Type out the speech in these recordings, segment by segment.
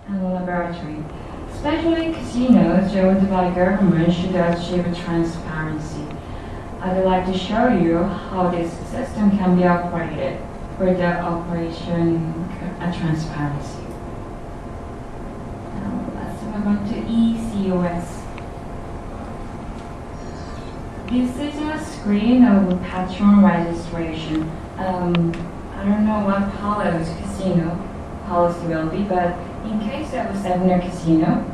and laboratory. Especially casinos owned by government should achieve transparency. I'd like to show you how this system can be operated for the operation transparency. Now let's move on to ECOS. This is a screen of patron registration. I don't know what Palos casino policy will be, but in case of a Seven casino,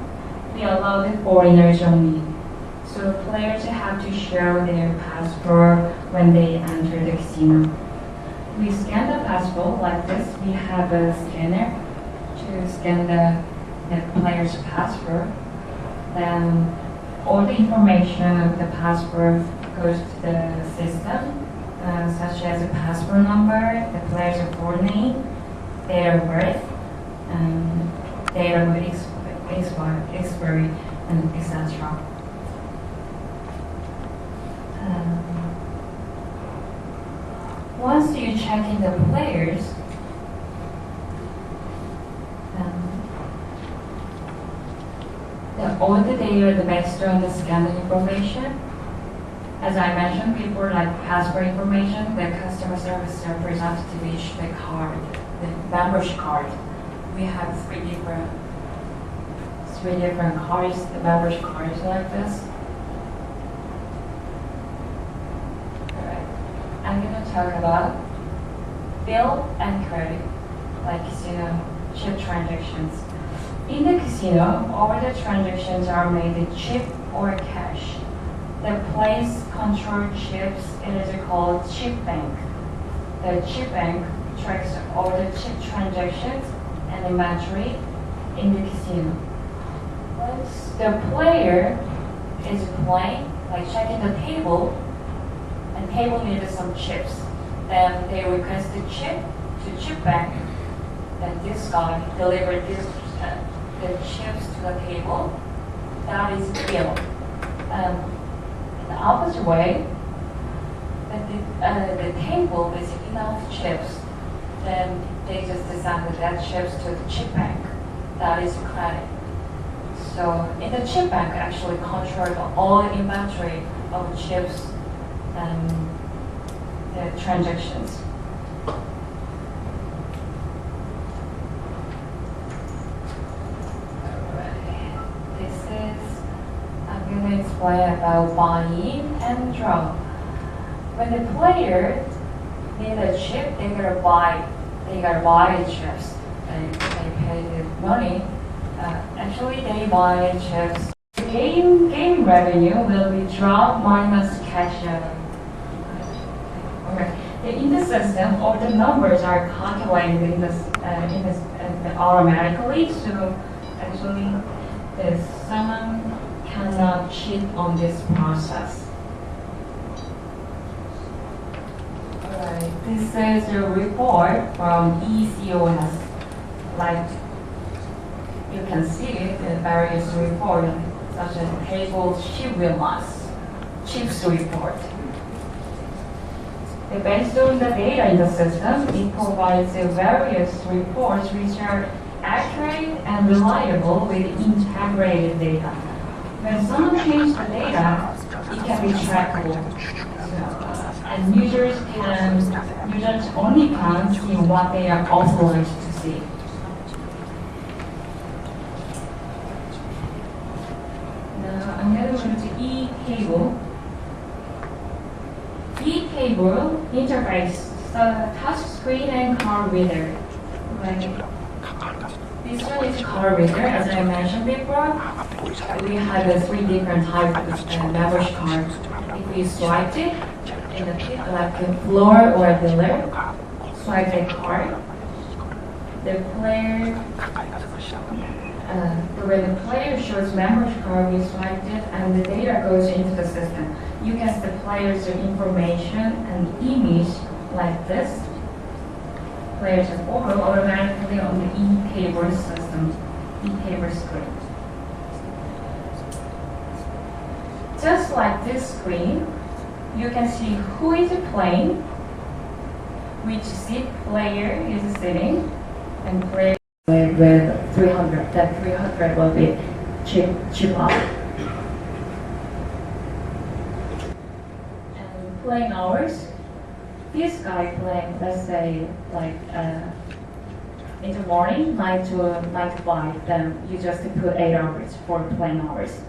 we allow the foreigners only. So players have to show their passport when they enter the casino. We scan the passport like this. We have a scanner to scan the player's passport. Then all the information of the passport goes to the system, such as the passport number, the player's full name, date of birth, date of expiry, and etc. Once you check in the players, all the data are based on the scanned information. As I mentioned before, like passport information, the customer service representative issued the card, the membership card. We have three different cards, the membership cards like this. Alright, I'm gonna talk about bill and credit, like casino chip transactions. In the casino, all the transactions are made with chip or cash. The place control chips, it is called chip bank. The chip bank tracks all the chip transactions and inventory in the casino. Once the player is playing, like checking the table, and table needs some chips, then they request the chip to chip bank. Then this guy delivered the chips to the table. That is bill. In the opposite way, the table is enough chips, then they just assign that chips to the chip bank. That is credit. So in the chip bank, actually control all the inventory of chips and the transactions. I'm going to explain about buy-in and drop. When the player needs a chip, they gotta buy the chips. They pay the money. Actually, they buy chips. Game revenue will be drop minus cash revenue. Okay. In the system, all the numbers are calculated automatically. So actually, someone cannot cheat on this process. Alright, this is a report from ECOS. Like you can see the various reports, such as table chip loss, chips report. Based on the data in the system, it provides various reports which are accurate and reliable with integrated data. When someone changes the data, it can be trackable. And users only can see what they are authorized to see. Now I'm going to go to e-table. E-table interface, touch screen and card reader. This one is card reader, as I mentioned before. We have three different types of membership cards. If we swipe it in the pit, like a floor or a dealer, swipe the card. The player, when the player shows membership card, we swipe it, and the data goes into the system. You get the player's information and image like this. Players photo automatically on the e-table system, e-table screen. Just like this screen, you can see who is playing, which seat player is sitting, and player with 300, then 300 will be chip up. And playing hours, this guy playing, let's say, like in the morning, 9 to 5, then you just put 8 hours for playing hours.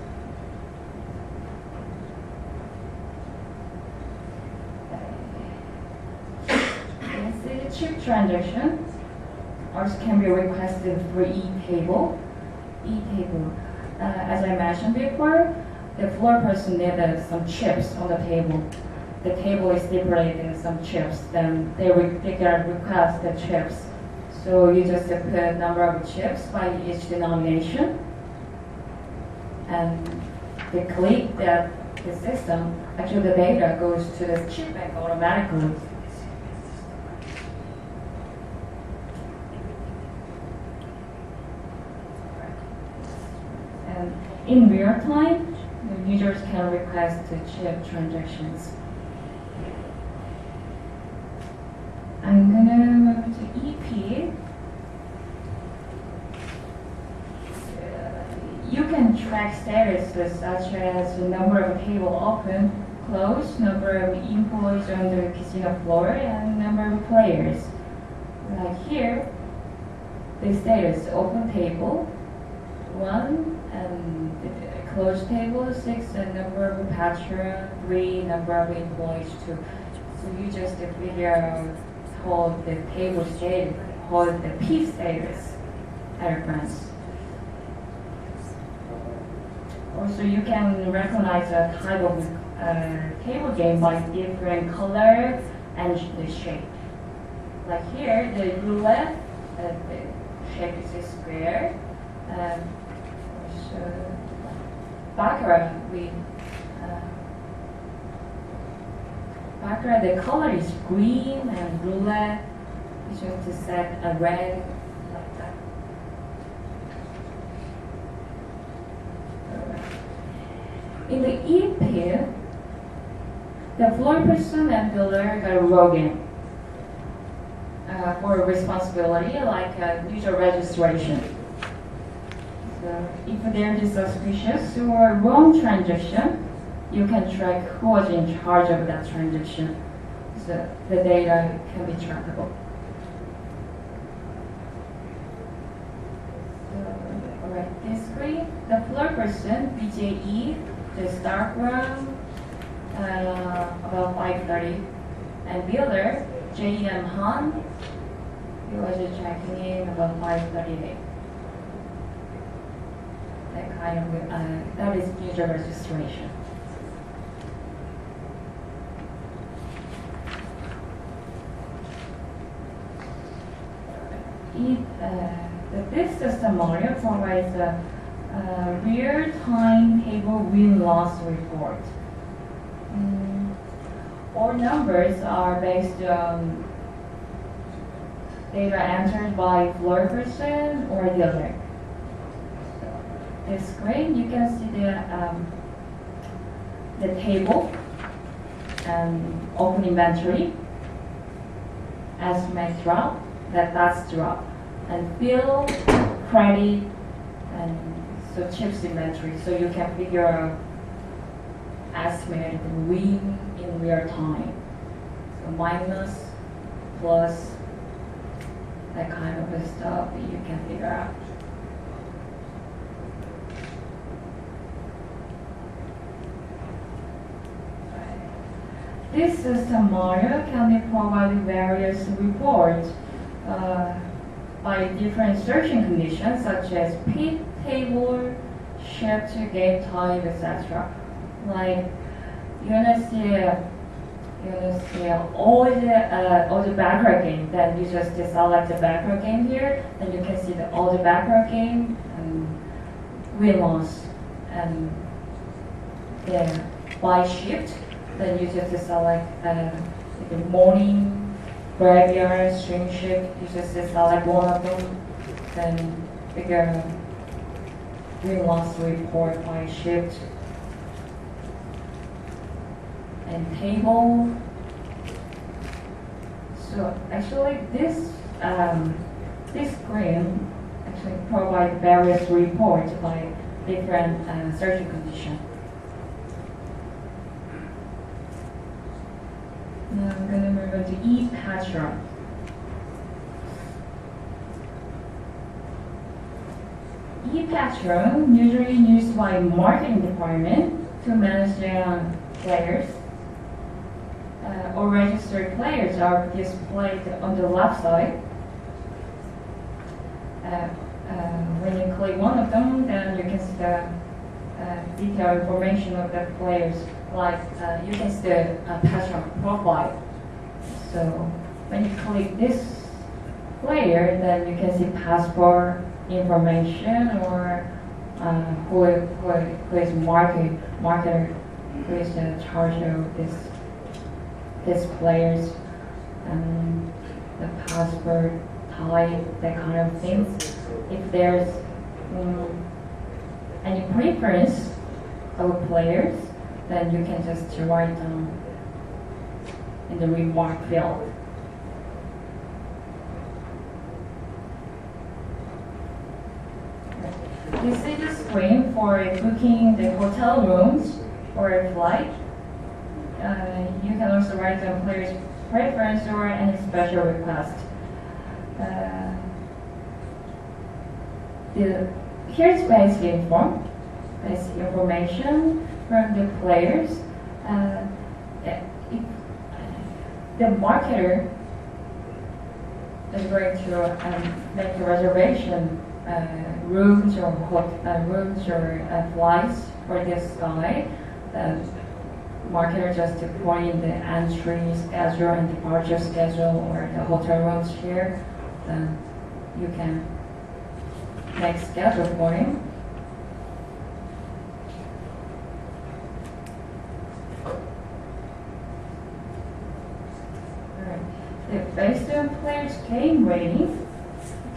The chip transaction also can be requested for e-table. As I mentioned before, the floor person needed some chips on the table. The table is stipulating some chips, then they can request the chips. So you just put number of chips by each denomination, and they click that the system, actually the data goes to the chip bank automatically. And in real time, the users can request the chip transactions. I'm gonna move to EP. You can track statuses such as the number of table open, closed, number of employees on the casino floor, and number of players. Like here, the status open table 1 and the closed table 6, and number of patron 3, number of employees 2. So you just figure out hold the table status, hold the P status at a glance. Also, you can recognize a type of table game by different color and the shape. Like here, the roulette, the shape is a square. Also, baccarat, baccarat, the color is green, and roulette is just to set a red like that. In the EP, the floor person and dealer got a role game for responsibility, like user registration. So if there is suspicious or wrong transaction, you can track who was in charge of that transaction. So the data can be trackable. So, alright, this screen, the floor person, BJE, the start from about 5:30, and builder, JM Han, he was checking in about 5:38. That kind of, that is user registration. This system model provides a real-time table win-loss report. All numbers are based on data entered by floor person or dealer. This screen, you can see the table and open inventory, estimate drop, that's drop, and bill, credit, and so chips inventory. So you can figure out estimated win in real time. So minus, plus, that kind of stuff you can figure out. This system model can be provided various reports by different searching conditions such as peak table, shift, game time, etc. Like you're gonna see all the background game. Then you just select the background game here, and you can see all the background game and win loss, and then by shift. Then you just select the morning, graveyard, string shift. You just select one of them, then figure win loss report by shift. And table. So actually this screen actually provide various reports by different search conditions. Now I'm going to move on to e-patron. E-patron usually used by marketing department to manage their players. Or registered players are displayed on the left side. When you click one of them, then you can see the detailed information of the players, like you can see the patron profile. So when you click this player, then you can see passport information, or who is marketer, who is in charge of this players, the passport type, that kind of things. If there's any preference of players, then you can just write down in the remark field. This is the screen for booking the hotel rooms or a flight. You can also write down players' preference or any special request. Here's basic information from the players. If the marketer is going to make a reservation, rooms or flights for this guy, the marketer just to point in the entry schedule and departure schedule or the hotel rooms here, then you can make schedule for him. Alright. Based on players' game rating,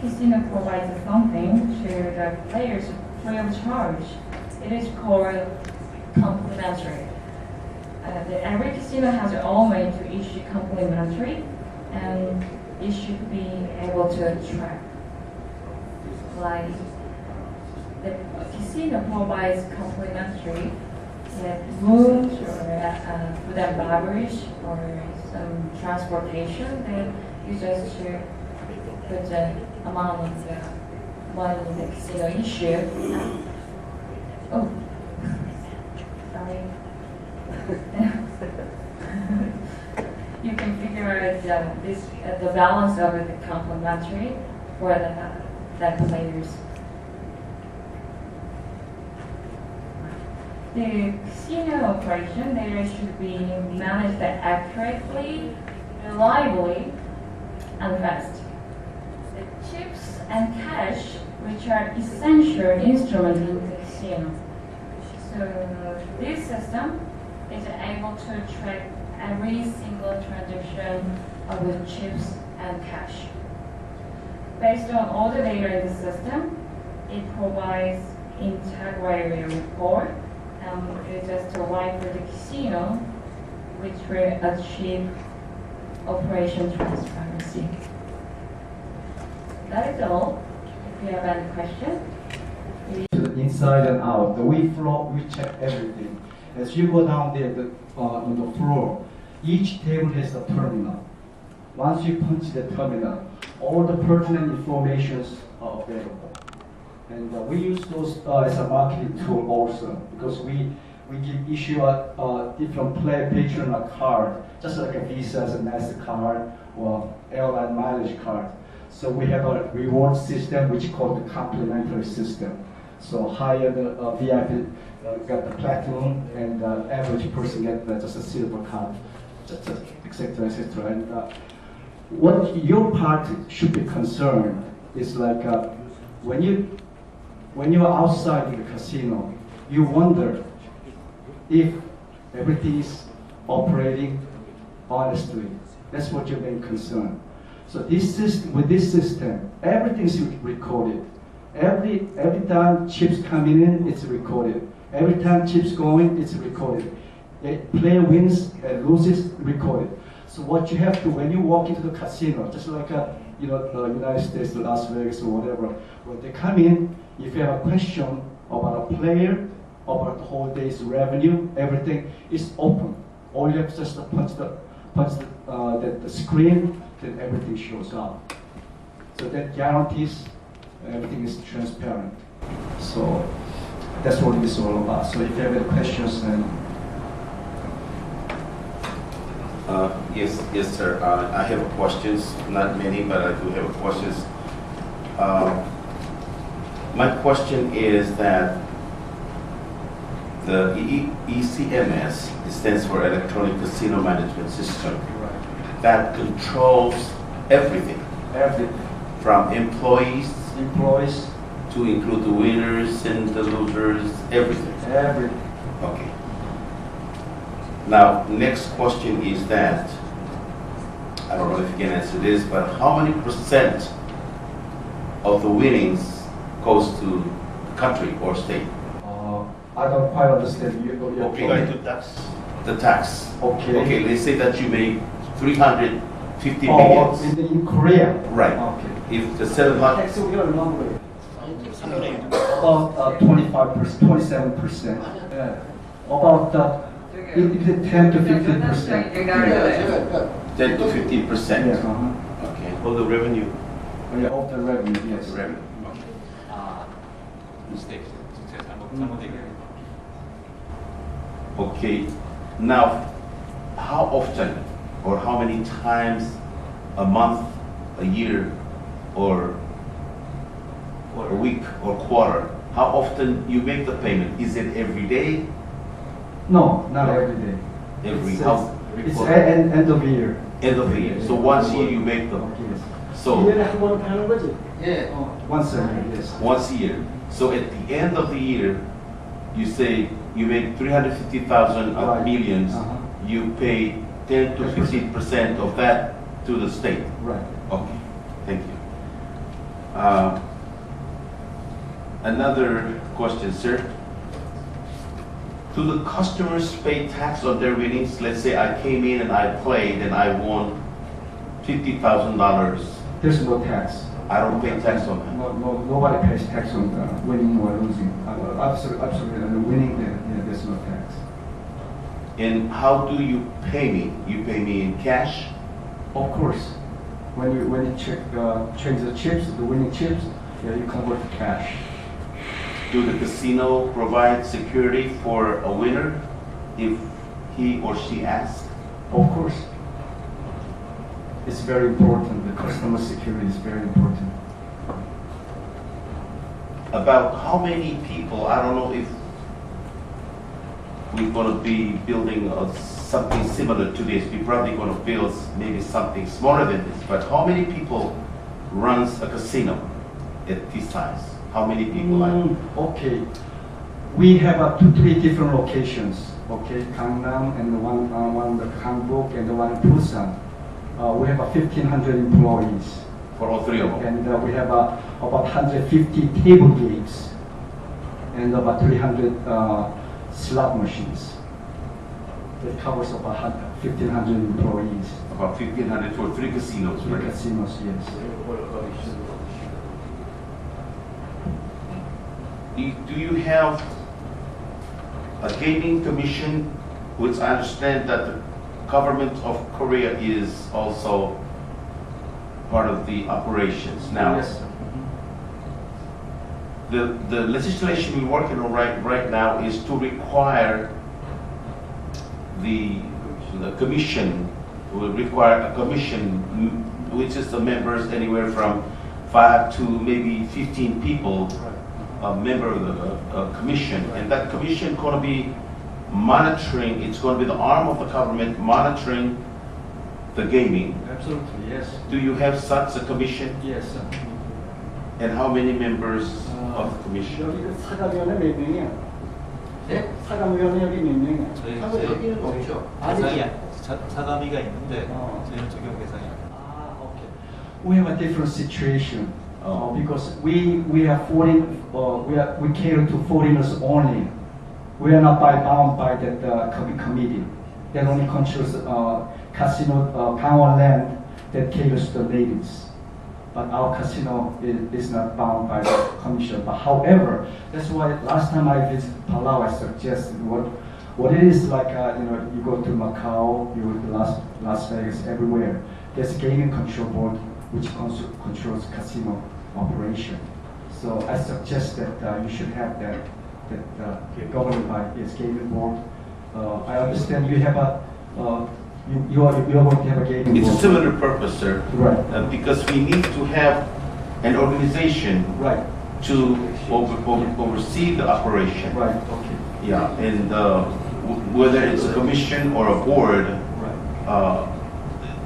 casino provides something to the players free of charge. It is called complimentary. Every casino has their own way to issue complimentary, and it should be able to track. Like the casino provides complimentary rooms or food and beverage or some transportation. Then you just should put the amount of the money the casino issue. Oh, sorry. You can figure out the balance of the complementary for the players. The casino operation data should be managed accurately, reliably, and fast. The chips and cash, which are essential instruments in the casino. So this system is able to track every single transaction of the chips and cash. Based on all the data in the system, it provides integrated report, and it is just right for the casino, which will achieve operation transparency. That is all. If you have any questions. To the inside and out, the way flow, we check everything. As you go down there on the floor, each table has a terminal. Once you punch the terminal, all the pertinent informations are available. And we use those as a marketing tool also, because we issue a different patron a card, just like a Visa, a MasterCard, or airline mileage card. So we have a reward system which is called the complimentary system. So higher the VIP got the platinum, and average person get just a silver card, etc., etc. And what your party should be concerned is like when you're outside the casino, you wonder if everything is operating honestly. That's what your main concern. So with this system, everything is recorded. Every time chips coming in, it's recorded. Every time chips going, it's recorded. The player wins and loses, recorded. So what you have to, when you walk into the casino, just like the United States, Las Vegas, or whatever, when they come in, if you have a question about a player, about the whole day's revenue, everything is open. All you have to just punch the screen, then everything shows up. So that guarantees everything is transparent. So that's what it's all about. So if you have any questions, then yes, sir. I have questions. Not many, but I do have questions. My question is that the ECMS, it stands for Electronic Casino Management System, that controls everything, from employees to include the winners and the losers, everything. Okay. Now, next question is that, I don't know if you can answer this, but how many percent of the winnings goes to the country or state? I don't quite understand you. Okay, to tax. The tax. Okay. Okay, let's say that you make 350 million. In Korea? Right. Okay. If the 700, about 25%, 27%. About 10 to 15%. 10 to 15%. Yeah, Okay. Of the revenue. Yeah, of the revenue, yes. The revenue. Okay. Now, how often or how many times a month, a year, or a week or quarter, how often you make the payment? Is it every day? No, not every day. Every It's end of year. End of the year. So once a year you make the. Yes. So Once a year, yes. once a year. So at the end of the year, you say you make 350,000 Right. millions. You pay 10 to 15% of that to the state. Right. Okay, thank you. Another question, sir. Do the customers pay tax on their winnings? Let's say I came in and I played and I won $50,000. There's no tax. I don't pay tax on that. Nobody pays tax on winning or losing. Absolutely, winning, there's no tax. And how do you pay me? You pay me in cash? Of course, when you change the chips, the winning chips, you convert to cash. Do the casino provide security for a winner if he or she asks? Of course. It's very important. The customer security is very important. About how many people, I don't know if we're going to be building something similar to this. We're probably going to build maybe something smaller than this. But how many people runs a casino at this size? How many people? Okay. We have 3 different locations. Okay, Gangnam and one the Hanbok and the one in Busan. We have 1,500 employees. For all 3 of them? And we have about 150 table games and about 300 slot machines. That covers about 1,500 employees. About 1,500 for 3 casinos, right? 3 casinos, yes. Do you have a gaming commission, which I understand that the government of Korea is also part of the operations now? Yes. The legislation we're working on right now is to require the commission, will require a commission, which is the members anywhere from 5 to maybe 15 people, a member of the commission, and that commission going to be monitoring, it's going to be the arm of the government monitoring the gaming. Absolutely, yes. Do you have such a commission? Yes. And how many members of the commission? 여기 사감위원회 몇 명이야? 네? 사감위원회 여기 몇 명이야? 저희 여기는 없죠. 사감위가 있는데 저희는 적용 대상이 아닙니다. Okay. We have a different situation because we are foreign. We cater to foreigners only. We are not bound by that committee that only controls casino power land that caters to the natives. but our casino is not bound by the commission. But however, that's why last time I visited Palau, I suggested what it is like. You go to Macau, you go to Las Vegas, everywhere. There's a gaming control board which controls casino operation. So I suggest that you should have that governed by its gaming board. I understand you have you're going to have a gaming board. It's a similar purpose, sir. Right. Because we need to have an organization Right. to oversee the operation. Right. Okay. Yeah, and whether it's a commission or a board, Right.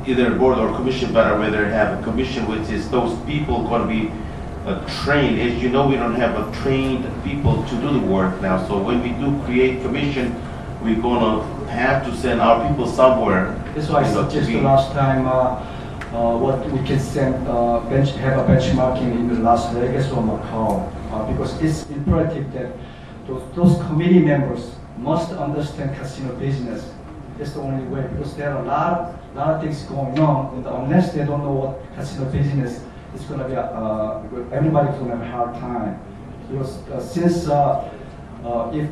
either a board or commission, but I'd rather have a commission, which is those people going to be trained. As you know, we don't have trained people to do the work now. So when we do create commission, we're going to have to send our people somewhere. That's why I suggested last time what we can send have a benchmarking in Las Vegas or Macau because it's imperative that those committee members must understand casino business. That's the only way because there are a lot of things going on, and unless they don't know what casino business is going to be, everybody's going to have a hard time. Because since if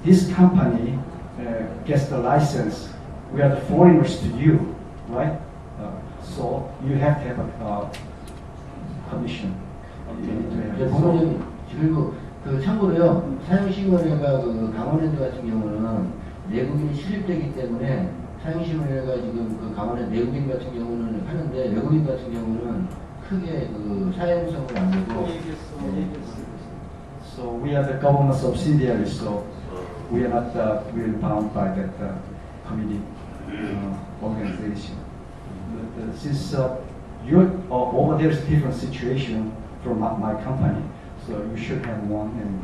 this company gets the license, we are the foreigners to you, right? So you have to have a commission. You need to have 부모님 그리고 참고로요 사용시민회가 강원랜드 같은 경우는 내국인이 수립되기 때문에 사용시민회가 지금 강원랜드 내국인 같은 경우는 하는데 외국인 같은 경우는 크게 사용성을 안 되고. So we are the government subsidiary, so we are not really bound by that committee organization. But, since you're over there is a different situation from my company, so you should have one, and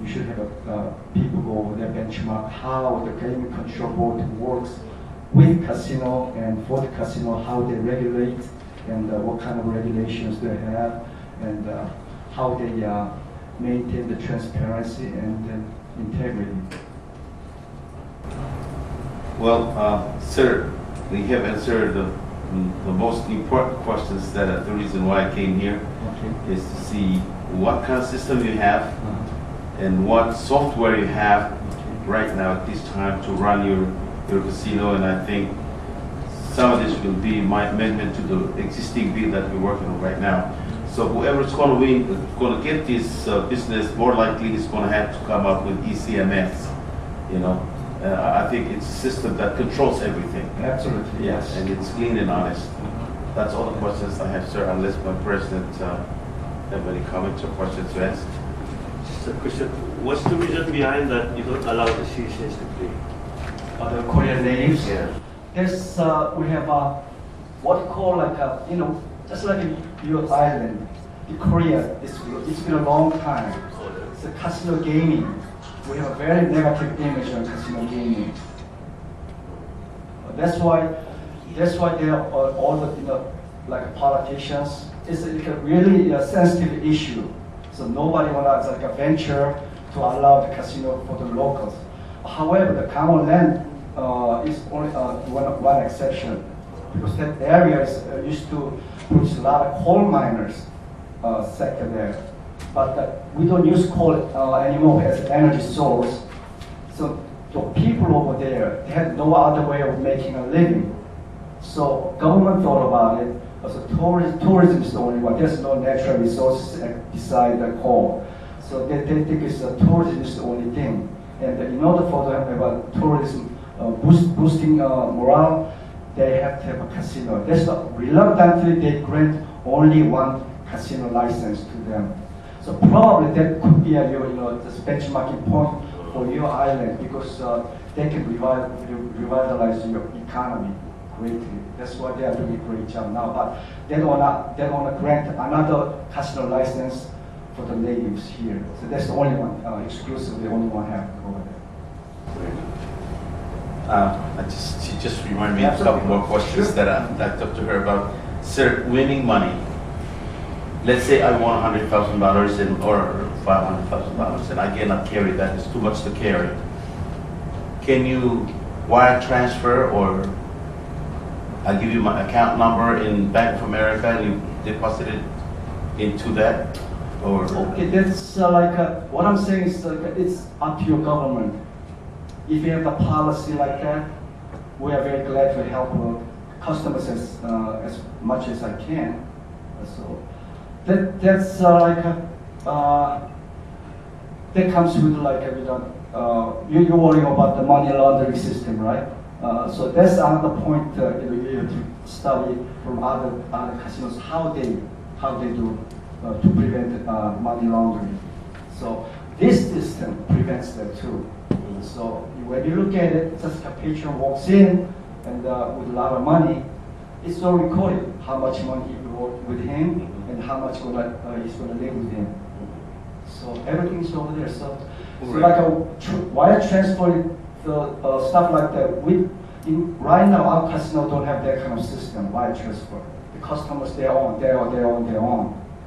you should have people go over there benchmark how the gaming control board works with casino and for the casino, how they regulate and what kind of regulations they have, and how they maintain the transparency and integrity. Well, sir, we have answered the most important questions. That the reason why I came here is to see what kind of system you have and what software you have right now at this time to run your casino. And I think some of this will be my amendment to the existing bill that we're working on right now. So whoever's going to win, going to get this business, more likely is going to have to come up with ECMS. I think it's a system that controls everything. Absolutely, yes. And it's clean and honest. That's all the questions I have, sir, unless my president have any comments or questions to ask. Just a question. What's the reason behind that you don't allow the citizens to play? The Korean natives. Yeah. There's we have what you call just like your island, in Korea. It's been a long time. It's a casino gaming. We have a very negative image on casino gaming. That's why they are all the like politicians. It's a really sensitive issue. So nobody wants a venture to allow the casino for the locals. However, the common land is only one exception because that area is used to produce a lot of coal miners sector there. But we don't use coal anymore as an energy source. So the people over there, they had no other way of making a living. So government thought about it. So tourism is the only one. There's no natural resources beside the coal. So they think tourism is the only thing. And in order for them to have tourism boosting morale, they have to have a casino. That's reluctantly they grant only one casino license to them. So probably that could be this benchmarking point for your island because they can revitalize your economy greatly. That's why they are doing a great job now. But they don't want to grant another casino license for the natives here. So that's the only one, exclusively the only one have over there. She just reminded me of a couple more questions that I talked to her about. Sir, winning money. Let's say I won $100,000 or $500,000 and I cannot carry that. It's too much to carry. Can you wire transfer or I'll give you my account number in Bank of America and you deposited into that? Or Okay, that's what I'm saying is it's up to your government. If you have a policy like that, we are very glad to help customers as much as I can. So that's that comes with you're worrying about the money laundering system, right? So that's another point you have to study from other casinos how they do to prevent money laundering. So this system prevents that too. So when you look at it, just a patron walks in and with a lot of money, it's all recorded how much money he brought with him and how much he's going to live with him. So everything's over there. So like a wire transfer, the stuff like that. Right now, our casino don't have that kind of system, wire transfer. The customers, they're on.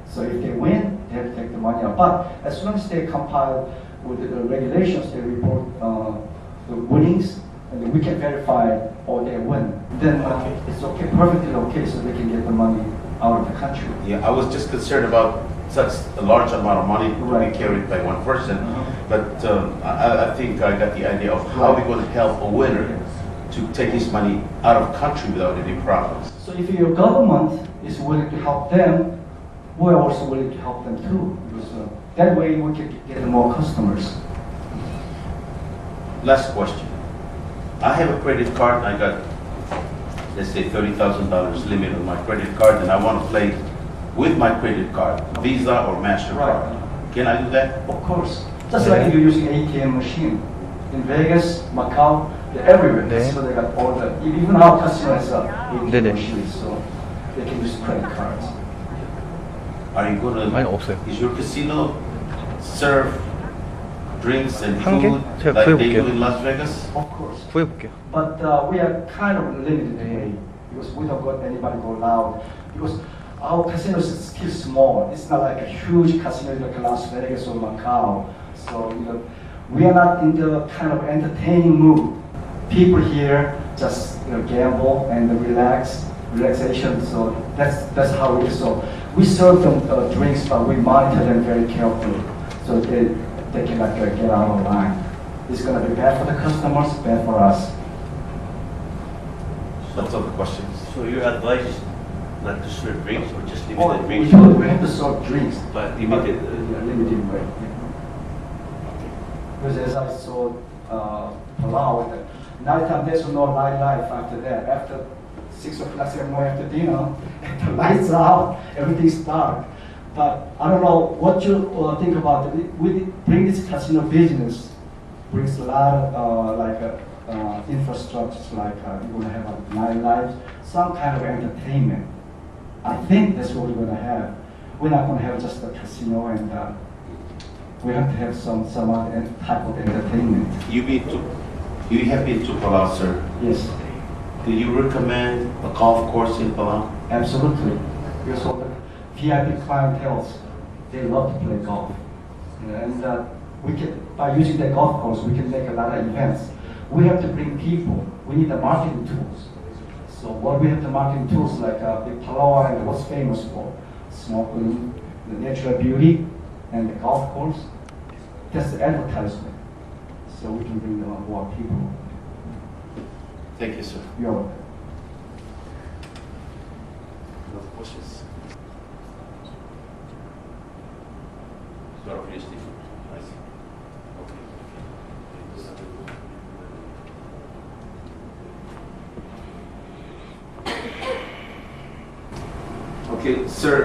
So if they win, they have to take the money out. But as soon as they compile with the regulations, they report the winnings, and then we can verify or they win. Then it's okay, perfectly okay, so they can get the money out of the country. Yeah, I was just concerned about such a large amount of money to be carried by one person. But I think I got the idea of how we're going to help a winner to take his money out of country without any problems. So if your government is willing to help them, we're also willing to help them too. Because that way we can get more customers. Last question. I have a credit card. I got, let's say, $30,000 limit on my credit card, and I want to play with my credit card, Visa or MasterCard. Right. Can I do that? Of course. Just like you're using ATM machine. In Vegas, Macau, they're everywhere. 네. So they got all the, even our customers have ATM 네네. machines, so they can use credit cards. Are you going 아니 to, 없어요. is your casino serve drinks and 한 개? food 제가 like they 구해볼게요. do in Las Vegas? Of course. 구해볼게요. But we are kind of limited way because we don't let anybody go loud. Because our casino is still small. It's not like a huge casino like Las Vegas or Macau. So we are not in the kind of entertaining mood. People here just gamble and relaxation. So that's how it is. So we serve them drinks, but we monitor them very carefully, so they cannot get out of line. It's going to be bad for the customers, bad for us. That's all the questions. So your advice is not to serve drinks or just We limited drinks? we have to serve drinks, But limited. limited way. Because as I saw Palau, nighttime there's no nightlife after that. After 6 o'clock, 7 o'clock after dinner, the lights are out, everything's dark. But I don't know what you think about it. We bring this casino business brings a lot of infrastructures, like you're going to have a nightlife, some kind of entertainment. I think that's what we're going to have. We're not going to have just a casino, and we have to have some other type of entertainment. You have been to Palau, sir. Yes, Do you recommend a golf course in Palau? absolutely. Because all the VIP clientele, they love to play golf. And we can, by using the golf course, we can make a lot of events. We have to bring people. We need the marketing tools. So what we have the marketing tools like the Palau Island, what's famous for? Snorkeling, the natural beauty, and the golf course. That's the advertisement. So we can bring more people. Thank you, sir. You're welcome. No questions? Start off here, Steve. I see. Okay, sir,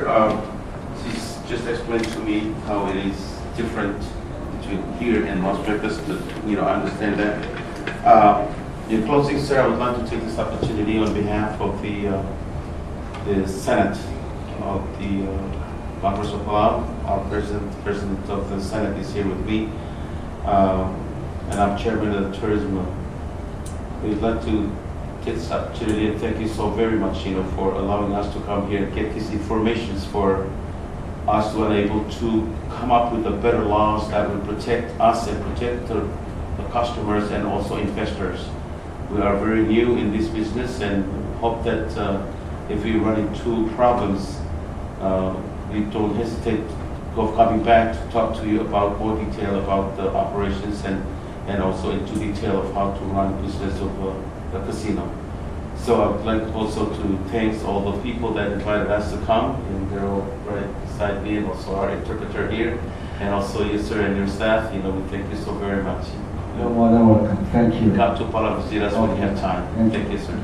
she's just explained to me how it is different between here and Las Vegas, but, I understand that. In closing, sir, I would like to take this opportunity on behalf of the Senate of the Congress of Palau. Our president of the Senate is here with me, and I'm chairman of the tourism. We'd like to take this opportunity and thank you so very much, for allowing us to come here and get these informations for us to be able to come up with the better laws that will protect us and protect the customers and also investors. We are very new in this business and hope that if we run into problems, We don't hesitate of coming back to talk to you about more detail about the operations and also into detail of how to run business of the casino. So I'd like also to thank all the people that invited us to come, and they're all right beside me, and also our interpreter here, and also you, sir, and your staff. We thank you so very much. You're more than welcome. Thank you. Come to Pala visit us when you have time. Thank you. Thank you, sir.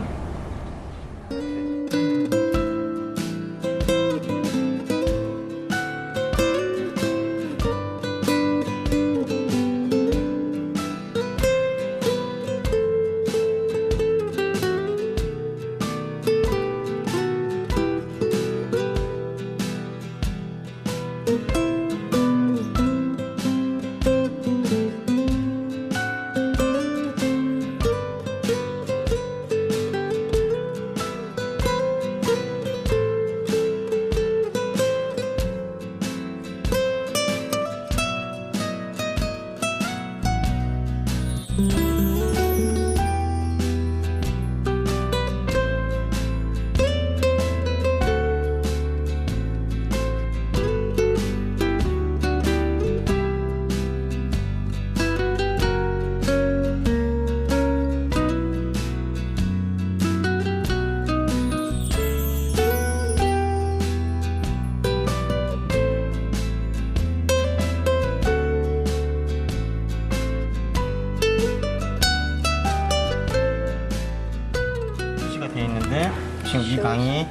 돼 있는데 지금 이 방이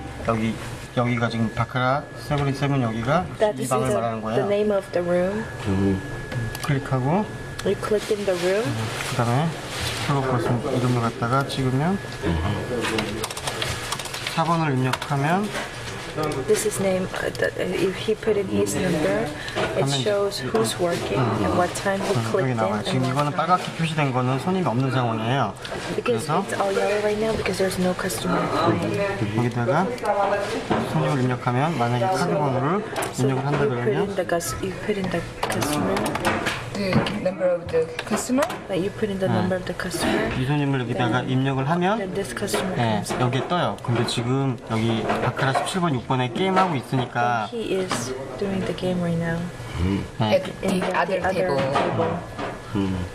여기가 지금 바카라 세븐 여기가 That 이 this 방을 is 말하는 the 거예요. name of the room. 클릭하고 You click in the room. 그다음에 플로퍼스 이름을 갖다가 찍으면 4번을 입력하면 This is name. If he put in his number, it shows who's working and what time he 여기 clicked in 나와요. and 지금 what 이거는 time. 빨갛게 표시된 거는 손님이 없는 상황이에요. Because 그래서 it's all yellow right now because there's no customer playing. 여기다가 손님을 입력하면 만약에 카드 번호를 So 입력을 한다 그러면 you put in the customer. The number of the customer. Like you put in the number of the customer. 이 손님을 여기다가 입력을 하면 Then this customer 네, comes. 여기에 떠요. 근데 지금 여기 바카라 17번, 6번에 게임하고 있으니까 He is doing the game right now. 네, At the other table.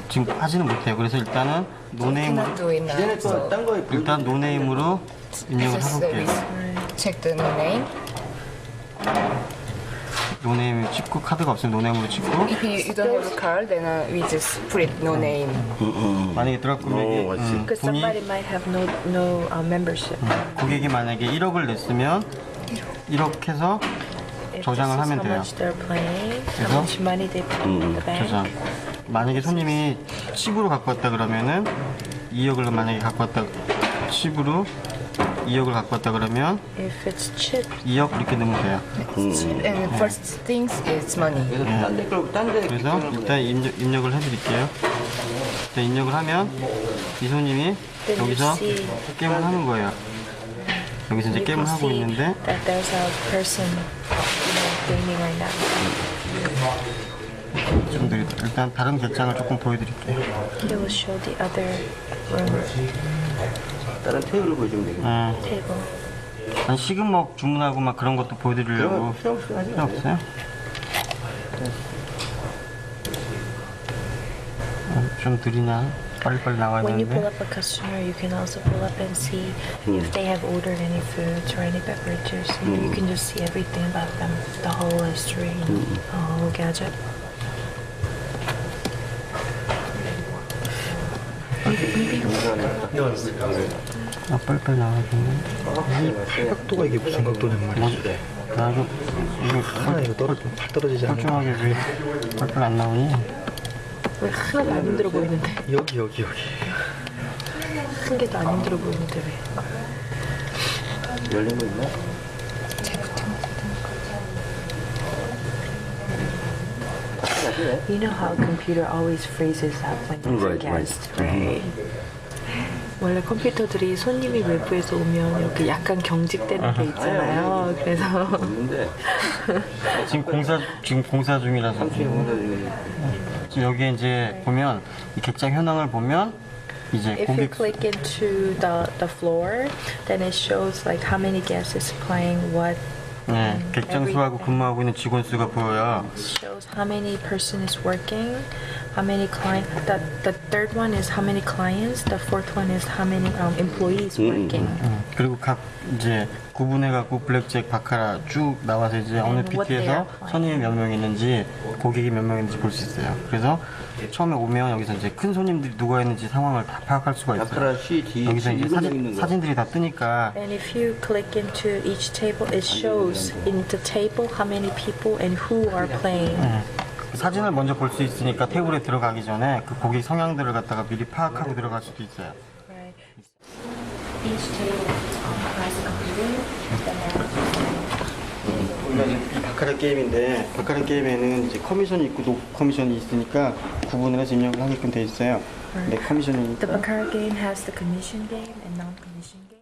지금 하지는 못해요. 그래서 일단은 노네임으로 Cannot do it now. So 일단 노네임으로 입력을 this is the 해볼게요. check the name. 노네임 찍고 카드가 없으면 노네임으로 찍고 If you don't have a card, then we just put it no name. 만약에 들어갈 금액이 Because 돈이 somebody might have no membership. 고객이 만약에 1억을 냈으면 1억 해서 If 저장을 this is 하면 how 돼요. much they're playing, 그래서? how much money they put in the bank. 저장. 만약에 손님이 칩으로 갖고 왔다 그러면은 2억을 만약에 갖고 왔다 칩으로 2억을 갖고 왔다 그러면 If it's chip, 2억 이렇게 넣으면 돼요. And first things is money. 그래서 일단 입력을 해드릴게요. 일단 입력을 하면 이 손님이 then you 여기서 see 게임을 하는 거예요. 여기서 이제 you 게임을 can 하고 see 있는데 that there's a person gaming right now. 좀 느리다. 일단 다른 객장을 조금 보여드릴게요. He will show the other room 다른 테이블을 보여주면 되겠네. table. 아니 식은먹 주문하고 막 그런 것도 보여드리려고 필요 없어요. 필요 없어요? 좀 느리나? 빨리빨리 나와야 When you pull 되는데 up a customer, you can also pull up and see if they have ordered any foods or any beverages. You can just see everything about them, the whole history, the whole gadget. 아 빨리빨리 나와야겠네. 각도가 이게 무슨 각도냔 말이야. 나 이거 팔 떨어지지 않아. 멀쩡하게 왜 빨리빨리 안 나오니? 왜 하나도 안 힘들어 보이는데? 여기. 한 개도 안 힘들어 보이는데 왜? 열린 거 있나? You know how a computer always freezes up when there's a guest, right? 원래 컴퓨터들이 손님이 외부에서 오면 이렇게 약간 경직되는 게 있잖아요. 그래서 없는데. 지금 공사 중이라서 지금 여기에 이제 보면 이 객장 현황을 보면 이제 if you 고객 click into the floor, then it shows like how many guests is playing what 네, 객장수하고 근무하고 있는 직원 수가 보여요. Shows how many person is working, how many client. The third one is how many clients. The fourth one is how many employees working. 그리고 각 이제 구분해갖고 블랙잭, 바카라 쭉 나와서 이제 어느 And what they PT에서 are 손님이 몇 명 있는지, 고객이 몇 명 있는지 볼 수 있어요. 그래서 처음에 오면 여기서 이제 큰 손님들이 누가 있는지 상황을 다 파악할 수가 있어요. 바카라 C, D, 여기서 이제 일곱 명 있는 거. 사진들이 다 뜨니까 And if you click into each table, it shows in the table how many people and who are playing. 사진을 먼저 볼 수 있으니까 테이블에 들어가기 전에 그 고객 성향들을 갖다가 미리 파악하고 들어갈 수도 있어요. Right. Each table has computer. 이 바카라 게임인데, 바카라 게임에는 이제 커미션이 있고 노 커미션이 있으니까 구분을 해서 입력을 하게끔 돼 있어요. 근데 커미션이 The Baccarat game has the commission game and non-commission